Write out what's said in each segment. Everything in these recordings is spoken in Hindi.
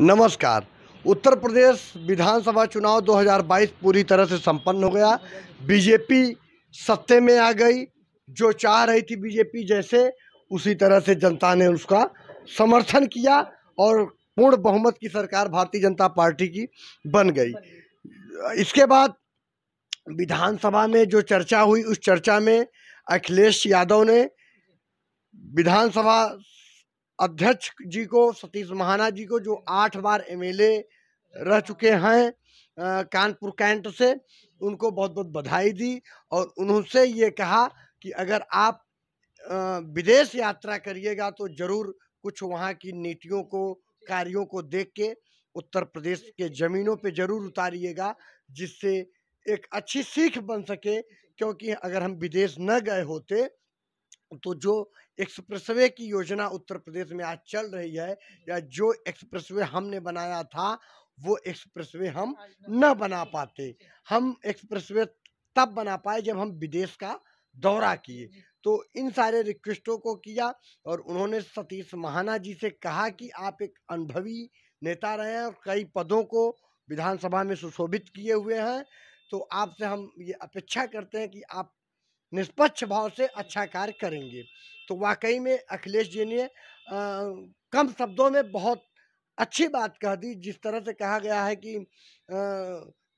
नमस्कार। उत्तर प्रदेश विधानसभा चुनाव 2022 पूरी तरह से संपन्न हो गया। बीजेपी सत्ते में आ गई। जो चाह रही थी बीजेपी जैसे, उसी तरह से जनता ने उसका समर्थन किया और पूर्ण बहुमत की सरकार भारतीय जनता पार्टी की बन गई। इसके बाद विधानसभा में जो चर्चा हुई, उस चर्चा में अखिलेश यादव ने विधानसभा अध्यक्ष जी को, सतीश महाना जी को, जो 8 बार एमएलए रह चुके हैं कानपुर कैंट से, उनको बहुत बहुत बधाई दी और उनसे ये कहा कि अगर आप विदेश यात्रा करिएगा तो जरूर कुछ वहाँ की नीतियों को, कार्यों को देख के उत्तर प्रदेश के जमीनों पे जरूर उतारिएगा, जिससे एक अच्छी सीख बन सके। क्योंकि अगर हम विदेश न गए होते तो जो एक्सप्रेसवे की योजना उत्तर प्रदेश में आज चल रही है, या जो एक्सप्रेसवे हमने बनाया था, वो एक्सप्रेसवे हम न बना पाते। हम एक्सप्रेसवे तब बना पाए जब हम विदेश का दौरा किए। तो इन सारे रिक्वेस्टों को किया और उन्होंने सतीश महाना जी से कहा कि आप एक अनुभवी नेता रहे हैं और कई पदों को विधानसभा में सुशोभित किए हुए हैं, तो आपसे हम ये अपेक्षा करते हैं कि आप निष्पक्ष भाव से अच्छा कार्य करेंगे। तो वाकई में अखिलेश जी ने कम शब्दों में बहुत अच्छी बात कह दी। जिस तरह से कहा गया है कि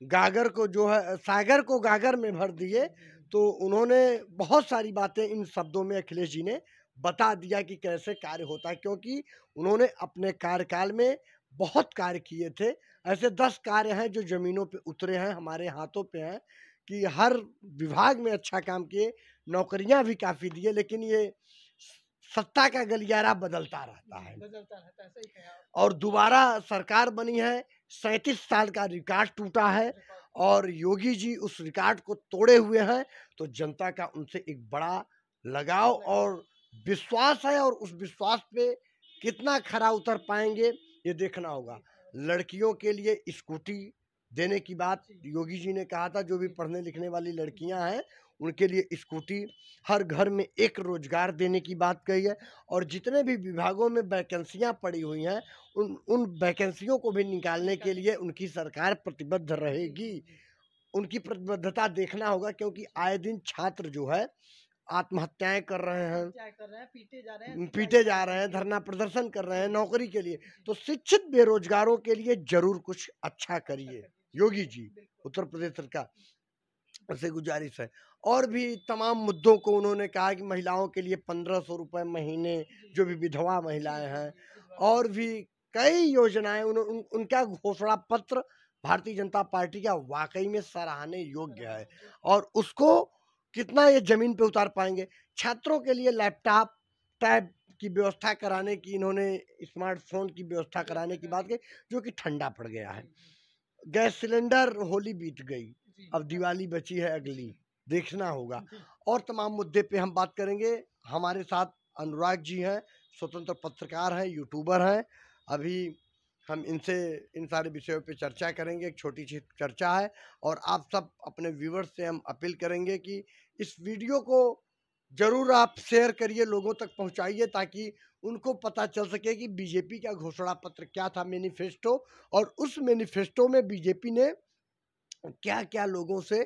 गागर को जो है, सागर को गागर में भर दिए, तो उन्होंने बहुत सारी बातें इन शब्दों में अखिलेश जी ने बता दिया कि कैसे कार्य होता है। क्योंकि उन्होंने अपने कार्यकाल में बहुत कार्य किए थे। ऐसे 10 कार्य हैं जो जमीनों पे उतरे हैं, हमारे हाथों पे हैं, कि हर विभाग में अच्छा काम किए, नौकरियां भी काफ़ी दिए। लेकिन ये सत्ता का गलियारा बदलता रहता है, सही कहा। और दोबारा सरकार बनी है। 37 साल का रिकॉर्ड टूटा है और योगी जी उस रिकॉर्ड को तोड़े हुए हैं। तो जनता का उनसे एक बड़ा लगाव और विश्वास है, और उस विश्वास पे कितना खरा उतर पाएंगे ये देखना होगा। लड़कियों के लिए स्कूटी देने की बात योगी जी ने कहा था। जो भी पढ़ने लिखने वाली लड़कियां हैं उनके लिए स्कूटी, हर घर में एक रोजगार देने की बात कही है। और जितने भी विभागों में वैकेंसियां पड़ी हुई हैं, उन वैकेंसियों को भी निकालने के लिए उनकी सरकार प्रतिबद्ध रहेगी। उनकी प्रतिबद्धता देखना होगा, क्योंकि आए दिन छात्र जो है आत्महत्याएं कर रहे हैं, पीटे जा रहे हैं, धरना प्रदर्शन कर रहे हैं नौकरी के लिए। तो शिक्षित बेरोजगारों के लिए जरूर कुछ अच्छा करिए योगी जी। उत्तर प्रदेश सरकार से गुजारिश है। और भी तमाम मुद्दों को उन्होंने कहा कि महिलाओं के लिए 1500 रुपये महीने, जो भी विधवा महिलाएं हैं, और भी कई योजनाएं उनका घोषणा पत्र भारतीय जनता पार्टी का वाकई में सराहने योग्य है। और उसको कितना ये जमीन पे उतार पाएंगे। छात्रों के लिए लैपटॉप, टैब की व्यवस्था कराने की, इन्होंने स्मार्टफोन की व्यवस्था कराने की बात की, जो कि ठंडा पड़ गया है। गैस सिलेंडर, होली बीत गई, अब दिवाली बची है अगली, देखना होगा। और तमाम मुद्दे पे हम बात करेंगे। हमारे साथ अनुराग जी हैं, स्वतंत्र पत्रकार हैं, यूट्यूबर हैं। अभी हम इनसे इन सारे विषयों पे चर्चा करेंगे। एक छोटी सी चर्चा है, और आप सब अपने व्यूवर्स से हम अपील करेंगे कि इस वीडियो को जरूर आप शेयर करिए, लोगों तक पहुंचाइए, ताकि उनको पता चल सके कि बीजेपी का घोषणा पत्र क्या था, मैनिफेस्टो, और उस मैनिफेस्टो में बीजेपी ने क्या क्या लोगों से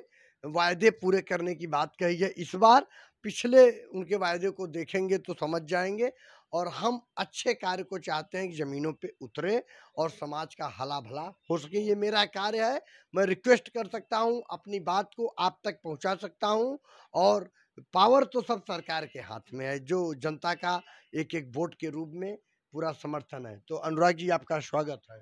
वायदे पूरे करने की बात कही है। इस बार पिछले उनके वायदे को देखेंगे तो समझ जाएंगे। और हम अच्छे कार्य को चाहते हैं कि ज़मीनों पे उतरे और समाज का हला भला हो सके। ये मेरा कार्य है। मैं रिक्वेस्ट कर सकता हूँ, अपनी बात को आप तक पहुँचा सकता हूँ, और पावर तो सब सरकार के हाथ में है, जो जनता का एक एक वोट के रूप में पूरा समर्थन है। तो अनुराग जी, आपका स्वागत है।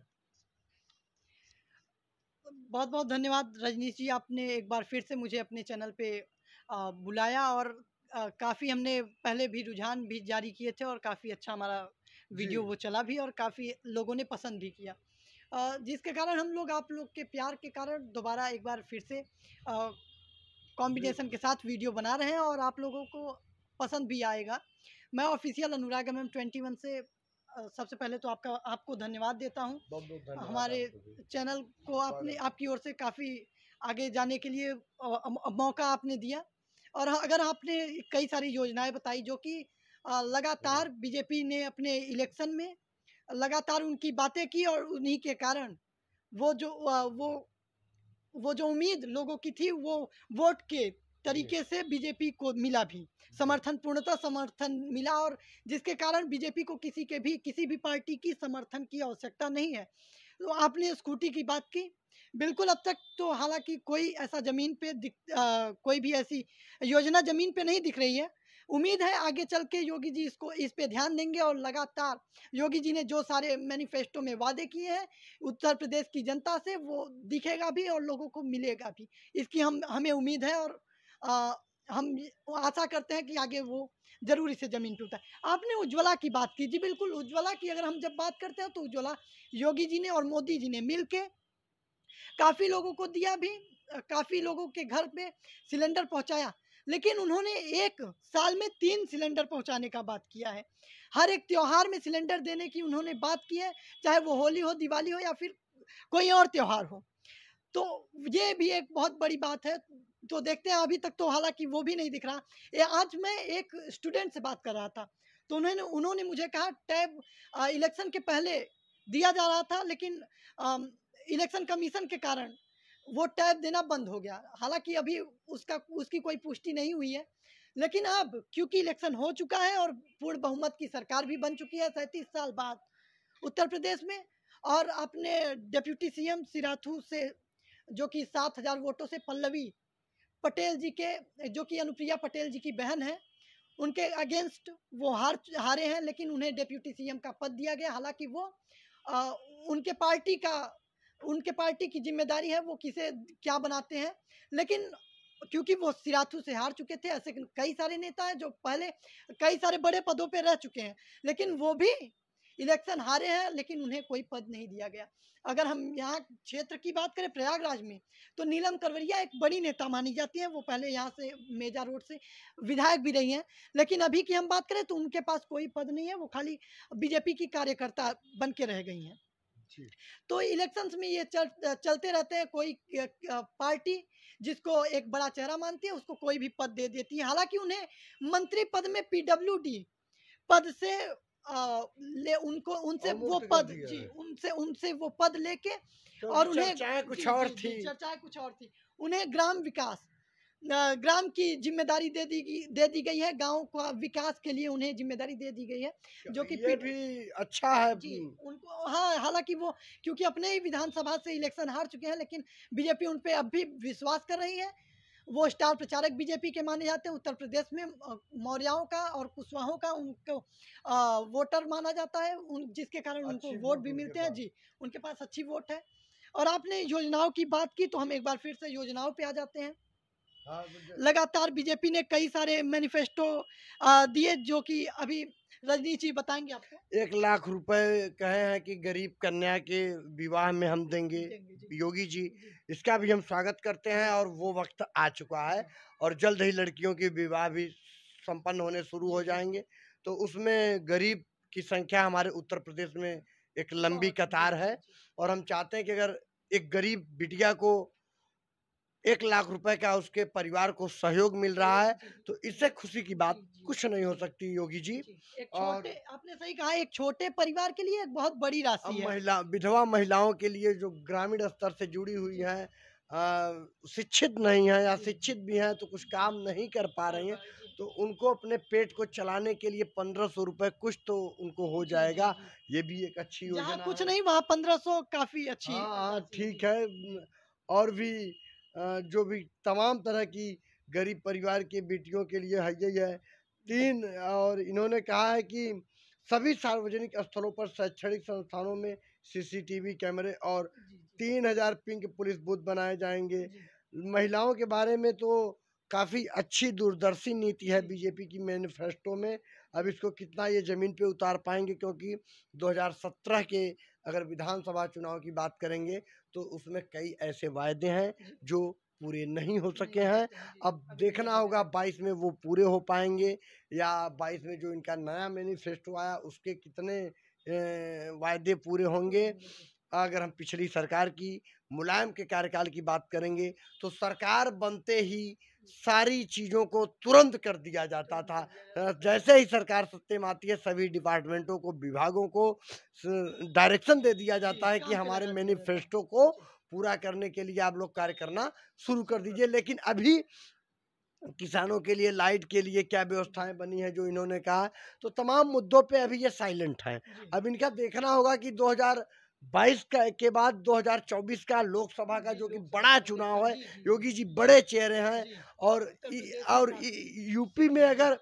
बहुत बहुत धन्यवाद रजनीश जी, आपने एक बार फिर से मुझे अपने चैनल पे बुलाया। और काफ़ी हमने पहले भी रुझान भी जारी किए थे और काफ़ी अच्छा हमारा वीडियो वो चला भी और काफ़ी लोगों ने पसंद भी किया, जिसके कारण हम लोग आप लोग के प्यार के कारण दोबारा एक बार फिर से कॉम्बिनेशन के साथ वीडियो बना रहे हैं और आप लोगों को पसंद भी आएगा। मैं ऑफिशियल अनुराग MM21 से सबसे पहले तो आपको धन्यवाद देता हूँ। बहुत बहुत धन्यवाद हमारे आपको भी। चैनल को आपकी ओर से काफ़ी आगे जाने के लिए मौका आपने दिया। और अगर आपने कई सारी योजनाएं बताई जो कि लगातार बीजेपी ने अपने इलेक्शन में लगातार उनकी बातें की और उन्हीं के कारण वो जो वो जो उम्मीद लोगों की थी वो वोट के तरीके से बीजेपी को मिला भी, समर्थन पूर्णतः समर्थन मिला, और जिसके कारण बीजेपी को किसी भी पार्टी की समर्थन की आवश्यकता नहीं है। तो आपने स्कूटी की बात की, बिल्कुल अब तक तो हालांकि कोई ऐसा कोई भी ऐसी योजना जमीन पे नहीं दिख रही है। उम्मीद है आगे चल के योगी जी इस पे ध्यान देंगे और लगातार योगी जी ने जो सारे मैनिफेस्टो में वादे किए हैं उत्तर प्रदेश की जनता से वो दिखेगा भी और लोगों को मिलेगा भी। इसकी हमें उम्मीद है, और आ, हम आशा करते हैं कि आगे वो जरूर इसे जमीन पे उतारे। आपने उज्ज्वला की बात की, जी बिल्कुल, उज्ज्वला की अगर हम जब बात करते हैं तो उज्ज्वला योगी जी ने और मोदी जी ने मिलके काफी लोगों को दिया भी, काफी लोगों के घर पे सिलेंडर पहुंचाया, लेकिन उन्होंने एक साल में 3 सिलेंडर पहुंचाने का बात किया है। हर एक त्योहार में सिलेंडर देने की उन्होंने बात की है, चाहे वो होली हो, दिवाली हो या फिर कोई और त्योहार हो। तो ये भी एक बहुत बड़ी बात है। तो देखते हैं, अभी तक तो हालांकि वो भी नहीं दिख रहा। आज मैं एक स्टूडेंट से बात कर रहा था, तो उन्होंने उन्होंने मुझे कहा टैब इलेक्शन के पहले दिया जा रहा था, लेकिन इलेक्शन कमीशन के कारण वो टैब देना बंद हो गया। हालांकि अभी उसकी कोई पुष्टि नहीं हुई है, लेकिन अब क्योंकि इलेक्शन हो चुका है और पूर्ण बहुमत की सरकार भी बन चुकी है 37 साल बाद उत्तर प्रदेश में, और अपने डिप्यूटी सीएम सिराथू से, जो कि 7,000 वोटों से पल्लवी पटेल जी के, जो कि अनुप्रिया पटेल जी की बहन है, उनके अगेंस्ट वो हारे हैं, लेकिन उन्हें डिप्यूटी सीएम का पद दिया गया। हालांकि वो आ, उनके पार्टी का उनके पार्टी की जिम्मेदारी है वो किसे क्या बनाते हैं, लेकिन क्योंकि वो सिराथू से हार चुके थे, ऐसे कई सारे नेता हैं जो पहले कई सारे बड़े पदों पे रह चुके हैं, लेकिन वो भी इलेक्शन हारे हैं, लेकिन उन्हें कोई पद नहीं दिया गया। अगर हम यहाँ क्षेत्र की बात करें प्रयागराज में, तो नीलम करवरिया एक बड़ी नेता मानी जाती है। वो पहले यहाँ से मेजा रोड से विधायक भी रही हैं, लेकिन अभी की हम बात करें तो उनके पास कोई पद नहीं है, वो खाली बीजेपी की कार्यकर्ता बन के रह गई हैं। तो इलेक्शंस में ये चलते रहते हैं। कोई पार्टी जिसको एक बड़ा चेहरा मानती है उसको कोई भी पद दे देती है। हालांकि उन्हें मंत्री पद में पीडब्ल्यूडी पद से ले उनको उनसे वो अवमुक्त कर पद, दिया जी है, उनसे उनसे वो पद लेके, और क्योंकि उन्हें चर्चाएं जी कुछ जी और जी थी। चर्चाएं कुछ और थी। उन्हें ग्राम की जिम्मेदारी दे दी गई है, गांव का विकास के लिए उन्हें जिम्मेदारी दे दी गई है, जो कि ये भी अच्छा है। जी उनको, हाँ, हालांकि वो क्योंकि अपने ही विधानसभा से इलेक्शन हार चुके हैं, लेकिन बीजेपी उन पे अब भी विश्वास कर रही है। वो स्टार प्रचारक बीजेपी के माने जाते हैं उत्तर प्रदेश में। मौर्याओं का और कुशवाहों का उनको वोटर माना जाता है, जिसके कारण उनको अच्छी वोट वोट भी उनके मिलते हैं। पास। जी, उनके पास अच्छी वोट है। और आपने योजनाओं की बात की, तो हम एक बार फिर से योजनाओं पे आ जाते हैं। हाँ, लगातार बीजेपी ने कई सारे मैनिफेस्टो दिए, जो कि अभी रजनीश जी बताएंगे आपको। 1 लाख रुपए कहे हैं कि गरीब कन्या के विवाह में हम देंगे, देंगे जी, योगी जी। जी इसका भी हम स्वागत करते हैं और वो वक्त आ चुका है, और जल्द ही लड़कियों के विवाह भी संपन्न होने शुरू हो जाएंगे। तो उसमें गरीब की संख्या हमारे उत्तर प्रदेश में एक लंबी बहुत, जी कतार जी है, जी और हम चाहते हैं कि अगर एक गरीब बिटिया को 1 लाख रुपए का उसके परिवार को सहयोग मिल रहा है, जी तो इससे खुशी की बात जी जी कुछ नहीं हो सकती योगी जी। जी। एक और छोटे, आपने सही कहा, एक छोटे परिवार के लिए एक बहुत बड़ी अब राशि है। विधवा महिलाओं के लिए जो ग्रामीण स्तर से जुड़ी हुई जी हैं, शिक्षित नहीं है या जी शिक्षित भी हैं तो कुछ काम नहीं कर पा कर रही हैं, पा रहे, जी तो उनको अपने पेट को चलाने के लिए 1500 रुपए कुछ तो उनको हो जी जी जाएगा। जी। ये भी एक अच्छी जहाँ योजना कुछ है। नहीं वहाँ 1500 काफी अच्छी हाँ हाँ, राशि है। ठीक जी है। और भी जो भी तमाम तरह की गरीब परिवार की बेटियों के लिए है यही है। तीन, और इन्होंने कहा है कि सभी सार्वजनिक स्थलों पर शैक्षणिक संस्थानों में सीसीटीवी कैमरे और जी जी 3000 पिंक पुलिस बूथ बनाए जाएंगे। जी महिलाओं के बारे में तो काफ़ी अच्छी दूरदर्शी नीति है जी बीजेपी की मैनिफेस्टो में। अब इसको कितना ये ज़मीन पे उतार पाएंगे, क्योंकि 2017 के अगर विधानसभा चुनाव की बात करेंगे तो उसमें कई ऐसे वायदे हैं जी जो पूरे नहीं हो नहीं सके हो हैं। सकते हैं। जी, अब अभी भी देखना अधूरे होगा हैं। 22 में वो पूरे हो पाएंगे, या 22 में जो इनका नया मैनिफेस्टो आया उसके कितने वायदे पूरे पूरे होंगे। होंगे जी। अगर हम पिछली सरकार की, मुलायम के कार्यकाल की बात करेंगे, तो सरकार बनते ही सारी चीज़ों को तुरंत कर दिया जाता था। जैसे ही सरकार सत्ते में आती है, सभी डिपार्टमेंटों को, विभागों को डायरेक्शन दे दिया जाता है कि हमारे मैनिफेस्टो को पूरा करने के लिए आप लोग कार्य करना शुरू कर दीजिए। लेकिन अभी किसानों के लिए, लाइट के लिए क्या व्यवस्थाएं बनी है जो इन्होंने कहा, तो तमाम मुद्दों पे अभी ये साइलेंट है। अब इनका देखना होगा कि 2022 का के बाद 2024 का लोकसभा का जो कि बड़ा चुनाव है, योगी जी बड़े चेहरे हैं और यूपी में अगर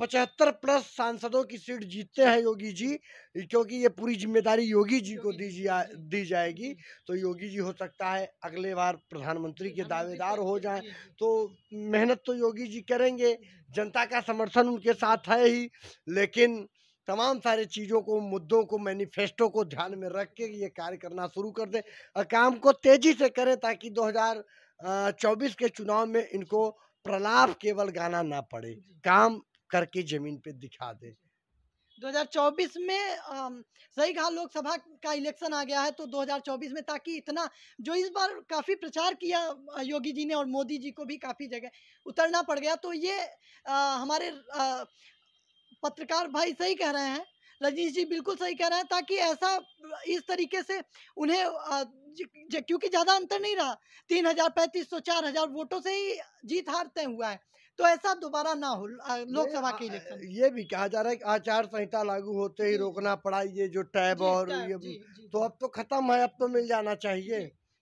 75 प्लस सांसदों की सीट जीतते हैं योगी जी, क्योंकि ये पूरी जिम्मेदारी योगी जी को दी जाएगी, तो योगी जी हो सकता है अगले बार प्रधानमंत्री के दावेदार हो जाएं। तो मेहनत तो योगी जी करेंगे, जनता का समर्थन उनके साथ है ही, लेकिन तमाम सारे चीज़ों को, मुद्दों को, मैनिफेस्टो को ध्यान में रख के ये कार्य करना शुरू कर दें और काम को तेजी से करें, ताकि 2024 के चुनाव में इनको प्रलाप केवल गाना ना पड़े, काम करके जमीन पे दिखा दे। 2024 में सही कहा, लोकसभा का इलेक्शन आ गया है, तो 2024 में, ताकि इतना जो इस बार काफ़ी प्रचार किया योगी जी ने और मोदी जी को भी काफ़ी जगह उतरना पड़ गया, तो ये हमारे पत्रकार भाई सही कह रहे हैं, रजनीश जी बिल्कुल सही कह रहे हैं, ताकि ऐसा इस तरीके से उन्हें क्योंकि ज़्यादा अंतर नहीं रहा, 3,000 3500 4,000 वोटों से ही जीत हार तय हुआ है, तो ऐसा दोबारा ना हो लोकसभा के इलेक्शन। ये भी कहा जा रहा है कि आचार संहिता लागू होते ही रोकना पड़ा ये जो टैब और टैब, ये, जी, जी, तो अब तो खत्म है, अब तो मिल जाना चाहिए।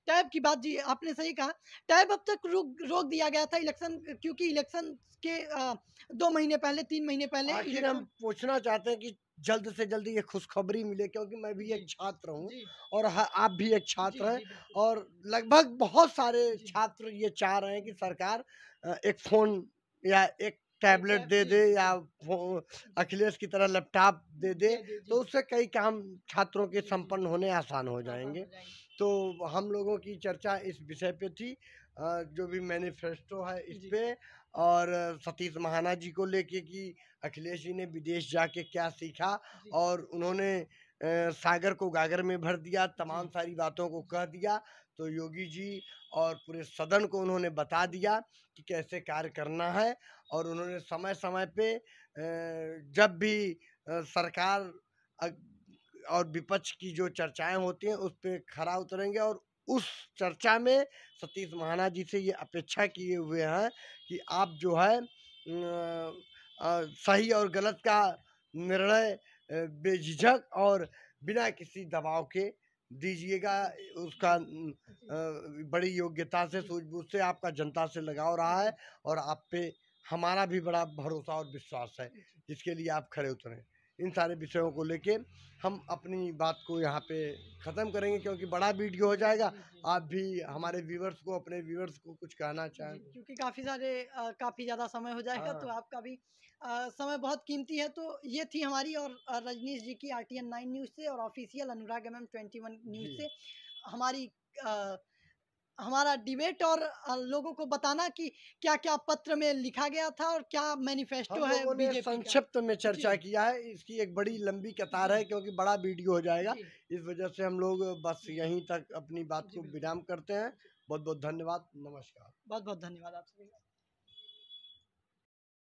टैब की बात जी आपने सही कहा, टैब अब तक रोक दिया गया था इलेक्शन, क्योंकि इलेक्शन के 2 महीने पहले 3 महीने पहले आखिर हम पूछना चाहते हैं कि जल्द से जल्द ये खुशखबरी मिले, क्योंकि मैं भी एक छात्र हूँ और आप भी एक छात्र हैं, और लगभग बहुत सारे छात्र ये चाह रहे हैं कि सरकार एक फोन या एक टैबलेट दे दे या अखिलेश की तरह लैपटॉप दे दे, तो उससे कई काम छात्रों के संपन्न होने आसान हो जाएंगे। तो हम लोगों की चर्चा इस विषय पे थी, जो भी मैनिफेस्टो है इस पे, और सतीश महाना जी को लेके कि अखिलेश जी ने विदेश जाके क्या सीखा, और उन्होंने सागर को गागर में भर दिया, तमाम सारी बातों को कह दिया, तो योगी जी और पूरे सदन को उन्होंने बता दिया कि कैसे कार्य करना है, और उन्होंने समय समय पे जब भी सरकार और विपक्ष की जो चर्चाएं होती हैं उस पे खरा उतरेंगे, और उस चर्चा में सतीश महाना जी से ये अपेक्षा किए हुए हैं कि आप जो है सही और गलत का निर्णय बेझिझक और बिना किसी दबाव के दीजिएगा। उसका बड़ी योग्यता से, सूझबूझ से, आपका जनता से लगाव रहा है, और आप पे हमारा भी बड़ा भरोसा और विश्वास है, जिसके लिए आप खरे उतरे। इन सारे विषयों को लेके हम अपनी बात को यहाँ पे ख़त्म करेंगे, क्योंकि बड़ा वीडियो हो जाएगा। आप भी हमारे व्यूवर्स को, अपने व्यूवर्स को कुछ कहना चाहें? क्योंकि काफ़ी ज़्यादा समय हो जाएगा, तो हाँ। आपका भी समय बहुत कीमती है, तो ये थी हमारी और रजनीश जी की RTN 9 न्यूज़ से और ऑफिशियल अनुराग MM 21 न्यूज़ जी। से हमारी अ, हमारा डिबेट और लोगों को बताना कि क्या-क्या पत्र में लिखा गया था और क्या मैनिफेस्टो हम है लोगों ने बीजेपी का। संक्षिप्त में चर्चा किया है, इसकी एक बड़ी लंबी कतार है, क्योंकि बड़ा वीडियो हो जाएगा। जी। इस वजह से हम लोग बस यहीं तक अपनी बात को विराम करते हैं। बहुत बहुत धन्यवाद, नमस्कार। बहुत-बहुत धन्यवाद आप सभी का।